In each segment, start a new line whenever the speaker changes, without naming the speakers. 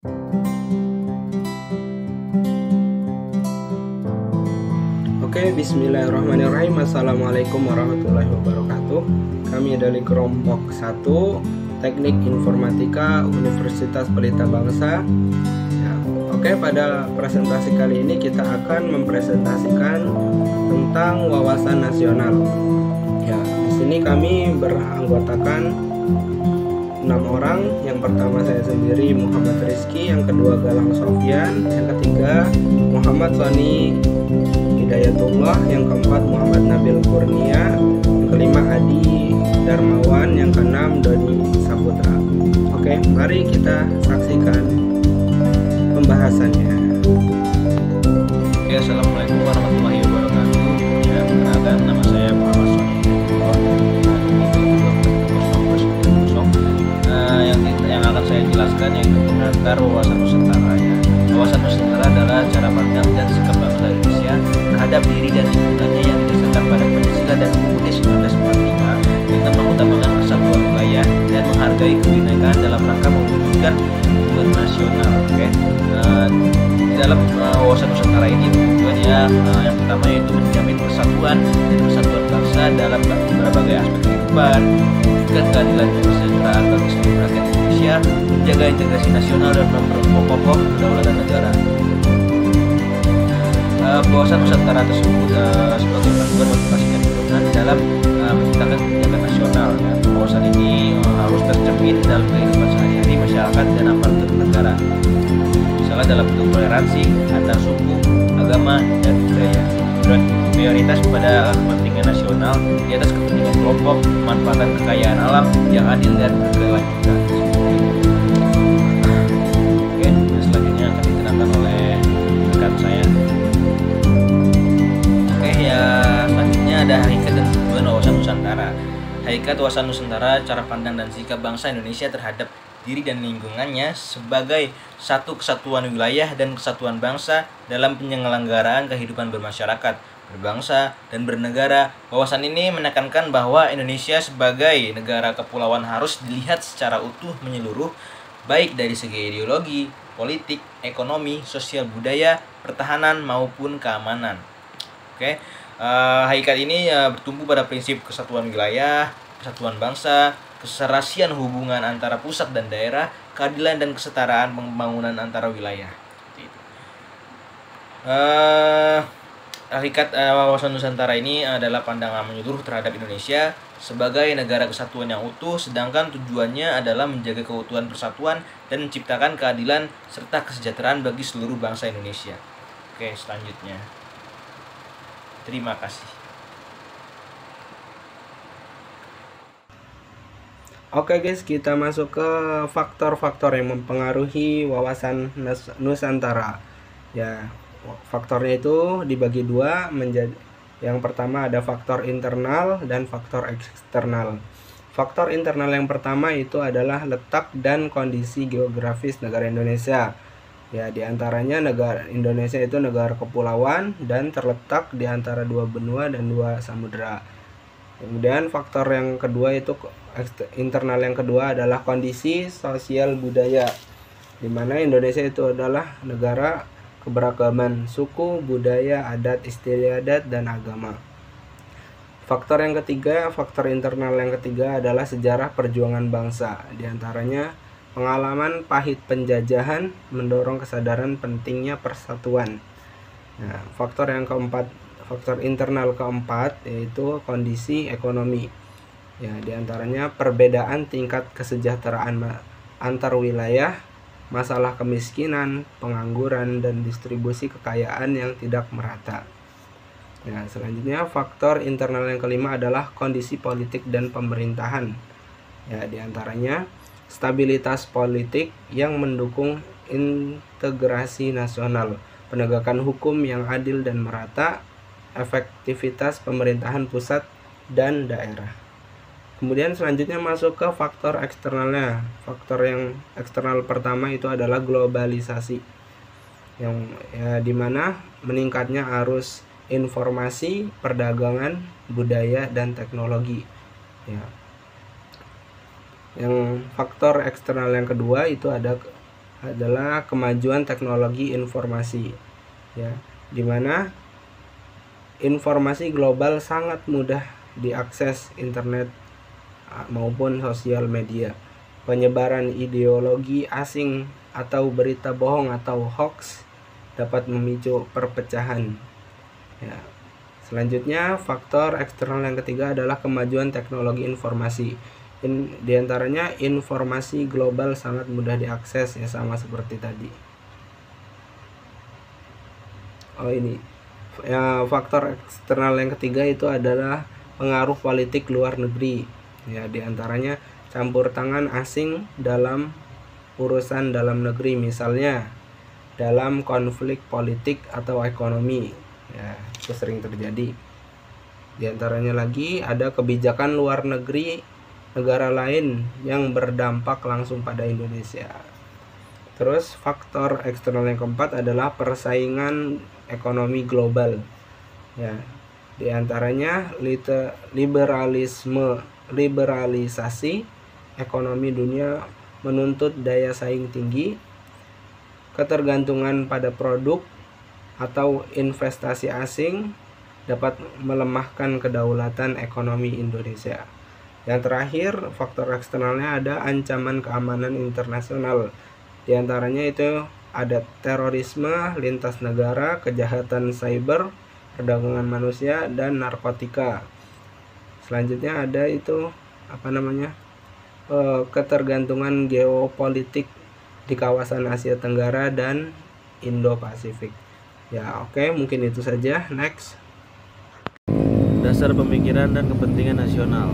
Oke, bismillahirrahmanirrahim. Assalamualaikum warahmatullahi wabarakatuh. Kami dari kelompok 1 Teknik Informatika Universitas Pelita Bangsa. Ya, oke, pada presentasi kali ini kita akan mempresentasikan tentang wawasan nasional. Ya, di sini kami beranggotakan 6 orang. Yang pertama saya sendiri, Muhammad Rizky. Yang kedua, Galang Sofyan. Yang ketiga, Muhammad Soni Hidayatullah. Yang keempat, Muhammad Nabil Kurnia. Yang kelima, Adi Darmawan. Yang keenam, Doni Saputra. Oke, mari kita saksikan pembahasannya.
Oke, assalamualaikum warahmatullahi wabarakatuh. Ya, perkenalkan, nama saya Muhammad Soni Hidayatullah. Yang akan saya jelaskan yaitu pengantar wawasan Nusantara. Ya. Wawasan Nusantara adalah cara pandang dan sikap bangsa Indonesia terhadap diri dan lingkungannya yang didasarkan pada Pancasila dan UUD 1945 dengan mengutamakan kesatuan wilayah dan menghargai kebinekaan dalam rangka mewujudkan tujuan nasional. Oke. Di dalam wawasan Nusantara ini tujuannya yang pertama yaitu menjamin persatuan dan kesatuan bangsa dalam berbagai aspek kehidupan, mewujudkan keadilan dan kesejahteraan bagi seluruh rakyat Indonesia, menjaga integrasi nasional dan memperkokoh kedaulatan negara. Wawasan Nusantara tersebut sebagai panduan motivasi dan dorongan dalam menciptakan kebijakan nasional. Ya. Wawasan ini harus tercermin dalam kehidupan sehari-hari masyarakat dan aparatur negara, misalnya dalam bentuk toleransi antar suku, agama, dan budaya. Prioritas pada kepentingan nasional di atas kepentingan kelompok, memanfaatkan kekayaan alam yang adil dan berkelanjutan. Oke, selanjutnya akan diterangkan oleh rekan saya. Oke, ya selanjutnya ada hakikat dan tujuan wawasan Nusantara. Hakikat wawasan Nusantara, cara pandang dan sikap bangsa Indonesia terhadap diri dan lingkungannya sebagai satu kesatuan wilayah dan kesatuan bangsa dalam penyelenggaraan kehidupan bermasyarakat, berbangsa, dan bernegara. Wawasan ini menekankan bahwa Indonesia sebagai negara kepulauan harus dilihat secara utuh menyeluruh, baik dari segi ideologi, politik, ekonomi, sosial, budaya, pertahanan, maupun keamanan. Oke, hakikat ini bertumbuh pada prinsip kesatuan wilayah, kesatuan bangsa, keserasian hubungan antara pusat dan daerah, keadilan dan kesetaraan pembangunan antara wilayah. Hakikat wawasan Nusantara ini adalah pandangan menyeluruh terhadap Indonesia sebagai negara kesatuan yang utuh, sedangkan tujuannya adalah menjaga keutuhan persatuan dan menciptakan keadilan serta kesejahteraan bagi seluruh bangsa Indonesia. Oke, selanjutnya. Terima kasih.
Oke guys, kita masuk ke faktor-faktor yang mempengaruhi wawasan Nusantara. Ya, faktornya itu dibagi dua menjadi, yang pertama ada faktor internal dan faktor eksternal. Faktor internal yang pertama itu adalah letak dan kondisi geografis negara Indonesia. Ya, diantaranya negara Indonesia itu negara kepulauan dan terletak di antara dua benua dan dua samudera. Kemudian faktor yang kedua itu internal yang kedua adalah kondisi sosial budaya, di mana Indonesia itu adalah negara keberagaman suku, budaya, adat istiadat, dan agama. Faktor yang ketiga, faktor internal yang ketiga adalah sejarah perjuangan bangsa, di antaranya pengalaman pahit penjajahan mendorong kesadaran pentingnya persatuan. Nah, faktor yang keempat, faktor internal keempat yaitu kondisi ekonomi. Ya, diantaranya perbedaan tingkat kesejahteraan antar wilayah, masalah kemiskinan, pengangguran, dan distribusi kekayaan yang tidak merata. Nah, selanjutnya faktor internal yang kelima adalah kondisi politik dan pemerintahan. Ya, diantaranya stabilitas politik yang mendukung integrasi nasional, penegakan hukum yang adil dan merata, efektivitas pemerintahan pusat dan daerah. Kemudian selanjutnya masuk ke faktor eksternalnya. Faktor yang eksternal pertama itu adalah globalisasi, yang dimana meningkatnya arus informasi, perdagangan, budaya, dan teknologi. Yang faktor eksternal yang kedua itu ada adalah kemajuan teknologi informasi, ya, dimana informasi global sangat mudah diakses internet maupun sosial media. Penyebaran ideologi asing atau berita bohong atau hoax dapat memicu perpecahan. Ya. Selanjutnya, faktor eksternal yang ketiga adalah kemajuan teknologi informasi. Di antaranya informasi global sangat mudah diakses, ya, sama seperti tadi. Ini ya, faktor eksternal yang ketiga itu adalah pengaruh politik luar negeri. Ya, di antaranya campur tangan asing dalam urusan dalam negeri, misalnya dalam konflik politik atau ekonomi. Ya, itu sering terjadi. Di antaranya lagi ada kebijakan luar negeri negara lain yang berdampak langsung pada Indonesia. Terus faktor eksternal yang keempat adalah persaingan ekonomi global. Ya, di antaranya liberalisasi ekonomi dunia menuntut daya saing tinggi, ketergantungan pada produk atau investasi asing dapat melemahkan kedaulatan ekonomi Indonesia. Yang terakhir, faktor eksternalnya ada ancaman keamanan internasional. Di antaranya itu ada terorisme lintas negara, kejahatan cyber, perdagangan manusia, dan narkotika. Selanjutnya ada itu ketergantungan geopolitik di kawasan Asia Tenggara dan Indo-Pasifik. Ya, oke, mungkin itu saja. Next.
Dasar pemikiran dan kepentingan nasional.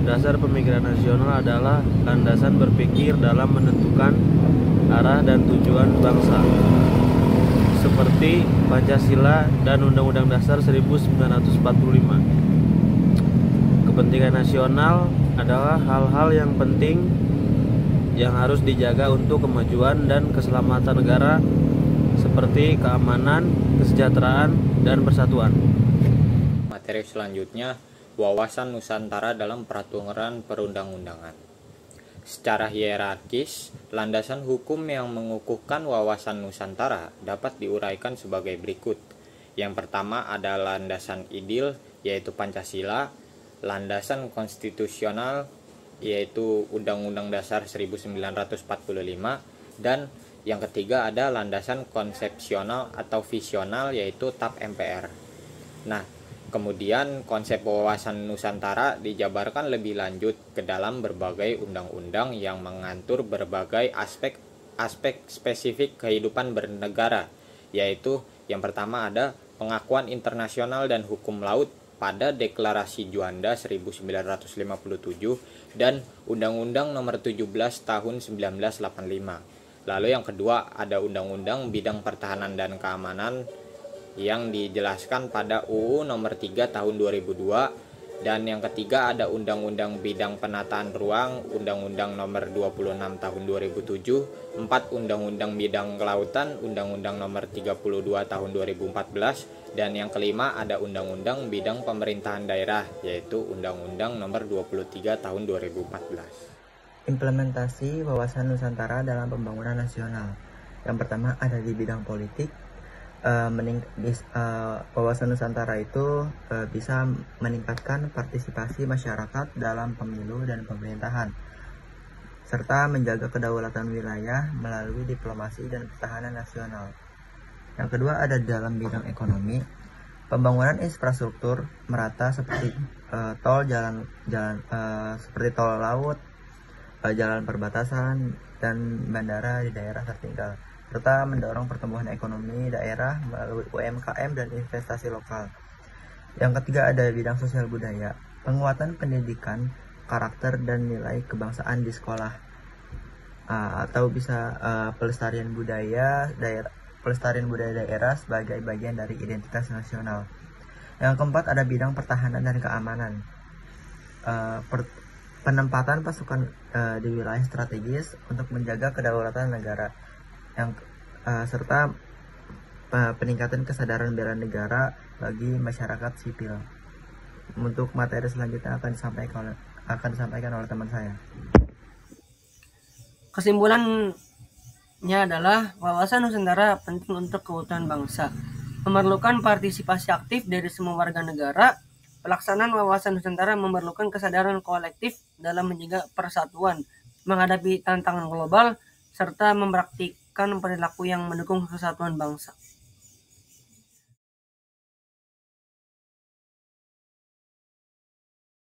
Dasar pemikiran nasional adalah landasan berpikir dalam menentukan arah dan tujuan bangsa, seperti Pancasila dan Undang-Undang Dasar 1945. Kepentingan nasional adalah hal-hal yang penting yang harus dijaga untuk kemajuan dan keselamatan negara, seperti keamanan, kesejahteraan, dan persatuan.
Materi selanjutnya, wawasan Nusantara dalam peraturan perundang-undangan. Secara hierarkis, landasan hukum yang mengukuhkan wawasan Nusantara dapat diuraikan sebagai berikut. Yang pertama ada landasan idil, yaitu Pancasila, landasan konstitusional, yaitu Undang-Undang Dasar 1945, dan yang ketiga ada landasan konsepsional atau visional, yaitu TAP MPR. Nah, kemudian konsep wawasan Nusantara dijabarkan lebih lanjut ke dalam berbagai undang-undang yang mengatur berbagai aspek spesifik kehidupan bernegara, yaitu yang pertama ada pengakuan internasional dan hukum laut pada Deklarasi Juanda 1957 dan Undang-Undang Nomor 17 Tahun 1985. Lalu yang kedua ada Undang-Undang Bidang Pertahanan dan Keamanan yang dijelaskan pada UU Nomor 3 Tahun 2002, dan yang ketiga ada Undang-Undang Bidang Penataan Ruang, Undang-Undang Nomor 26 Tahun 2007, 4 Undang-Undang Bidang Kelautan, Undang-Undang Nomor 32 Tahun 2014, dan yang kelima ada Undang-Undang Bidang Pemerintahan Daerah, yaitu Undang-Undang Nomor 23 Tahun 2014.
Implementasi wawasan Nusantara dalam pembangunan nasional. Yang pertama ada di bidang politik. Wawasan Nusantara itu bisa meningkatkan partisipasi masyarakat dalam pemilu dan pemerintahan, serta menjaga kedaulatan wilayah melalui diplomasi dan pertahanan nasional. Yang kedua ada dalam bidang ekonomi. Pembangunan infrastruktur merata seperti seperti tol laut, jalan perbatasan, dan bandara di daerah tertinggal, serta mendorong pertumbuhan ekonomi daerah melalui UMKM dan investasi lokal. Yang ketiga ada bidang sosial budaya, penguatan pendidikan, karakter dan nilai kebangsaan di sekolah, atau bisa pelestarian budaya daerah sebagai bagian dari identitas nasional. Yang keempat ada bidang pertahanan dan keamanan, penempatan pasukan di wilayah strategis untuk menjaga kedaulatan negara, serta peningkatan kesadaran bela negara bagi masyarakat sipil. Untuk materi selanjutnya akan disampaikan oleh teman saya.
Kesimpulan adalah wawasan Nusantara penting untuk keutuhan bangsa. Memerlukan partisipasi aktif dari semua warga negara. Pelaksanaan wawasan Nusantara memerlukan kesadaran kolektif dalam menjaga persatuan, menghadapi tantangan global, serta mempraktikkan perilaku yang mendukung kesatuan bangsa.